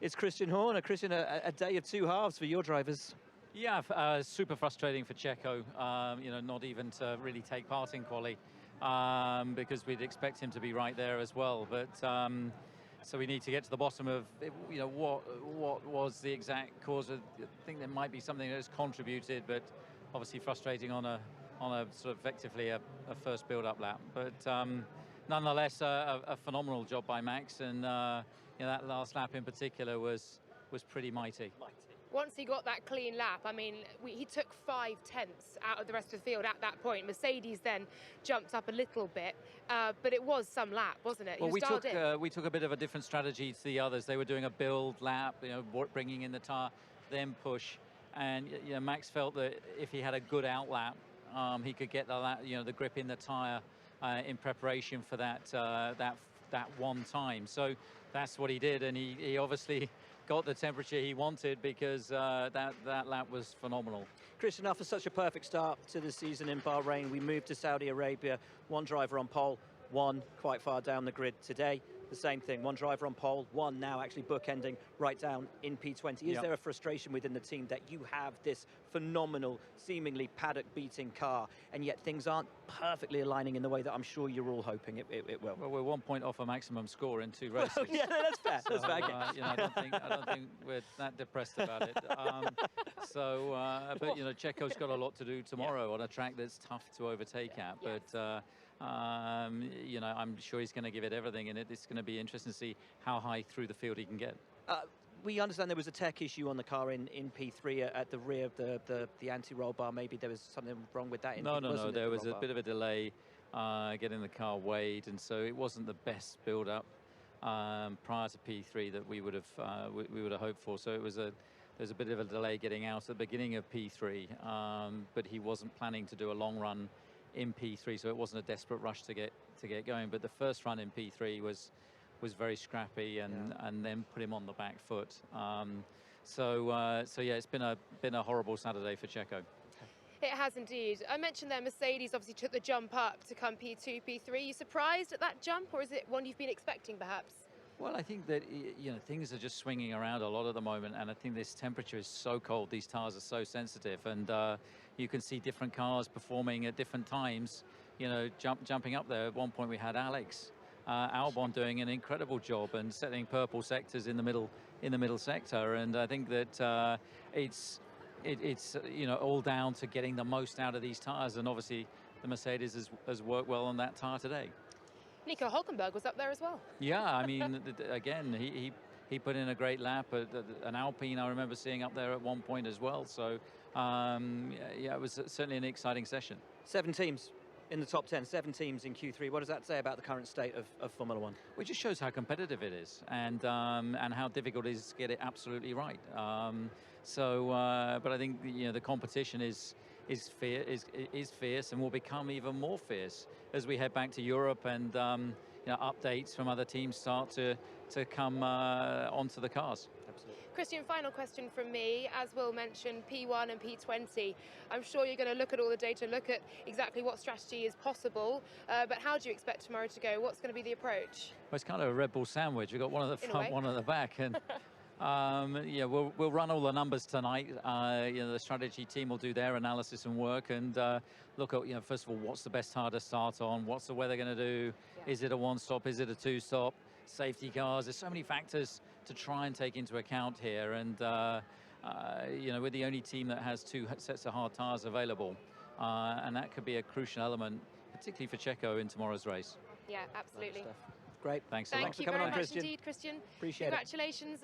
It's Christian Horner. Christian, a day of two halves for your drivers. Yeah, super frustrating for Checo, not even to really take part in quali, because we'd expect him to be right there as well. But so we need to get to the bottom of, what was the exact cause. I think there might be something that has contributed, but obviously frustrating on a sort of effectively a first build-up lap. But nonetheless, a phenomenal job by Max, and that last lap in particular was pretty mighty. Once he got that clean lap, I mean, he took 5 tenths out of the rest of the field at that point. Mercedes then jumped up a little bit, but it was some lap, wasn't it? Well, we took a bit of a different strategy to the others. They were doing a build lap, bringing in the tyre, then push. And Max felt that if he had a good out lap, he could get the grip in the tyre in preparation for that one time. So that's what he did, and he obviously got the temperature he wanted, because that lap was phenomenal. Christian, after such a perfect start to the season in Bahrain, we moved to Saudi Arabia. One driver on pole, one quite far down the grid. Today, the same thing. One driver on pole, one now actually bookending right down in P20. Is there a frustration within the team that you have this phenomenal, seemingly paddock-beating car, and yet things aren't perfectly aligning in the way that I'm sure you're all hoping it will? Well, we're 1 point off a maximum score in 2 races. Well, yeah, that's fair. So, that's fair. I don't think we're that depressed about it. But Checo's got a lot to do tomorrow on a track that's tough to overtake at. But I'm sure he's going to give it everything, and it's going to be interesting to see how high through the field he can get. We understand there was a tech issue on the car in P3 at the rear of the anti-roll bar. Maybe there was something wrong with that. No. There was a bit of a delay getting the car weighed, and so it wasn't the best build-up prior to P3 that we would have hoped for. So there's a bit of a delay getting out at the beginning of P3, but he wasn't planning to do a long run in P3, so it wasn't a desperate rush to get going. But the first run in P3 was very scrappy, and then put him on the back foot. So yeah, it's been a horrible Saturday for Checo. It has indeed. I mentioned there Mercedes obviously took the jump up to come P2, P3. Are you surprised at that jump, or is it one you've been expecting perhaps? Well, I think that things are just swinging around a lot at the moment, and I think this temperature is so cold. These tires are so sensitive, and you can see different cars performing at different times. Jumping up there. At one point, we had Alex Albon doing an incredible job and setting purple sectors in the middle sector, and I think that it's all down to getting the most out of these tires, and obviously the Mercedes has worked well on that tire today. Nico Hülkenberg was up there as well. Yeah, I mean, again, he put in a great lap. An Alpine I remember seeing up there at one point as well. So, yeah, it was certainly an exciting session. 7 teams in the top 10, 7 teams in Q3. What does that say about the current state of Formula One? Well, it just shows how competitive it is, and how difficult it is to get it absolutely right. But I think the competition is fierce, and will become even more fierce as we head back to Europe, and updates from other teams start to come onto the cars. Absolutely. Christian, final question from me. As Will mentioned, P1 and P20. I'm sure you're going to look at all the data, look at exactly what strategy is possible. But how do you expect tomorrow to go? What's going to be the approach? Well, it's kind of a Red Bull sandwich. We've got one at the front, one at the back, and we'll run all the numbers tonight. The strategy team will do their analysis and work, and look at first of all, what's the best tire to start on? What's the weather going to do? Yeah. Is it a 1-stop? Is it a 2-stop? Safety cars. There's so many factors to try and take into account here, and we're the only team that has 2 sets of hard tires available, and that could be a crucial element, particularly for Checo in tomorrow's race. Yeah, absolutely. Great. Thanks a lot. Thank you very much indeed, Christian. Appreciate it. Congratulations.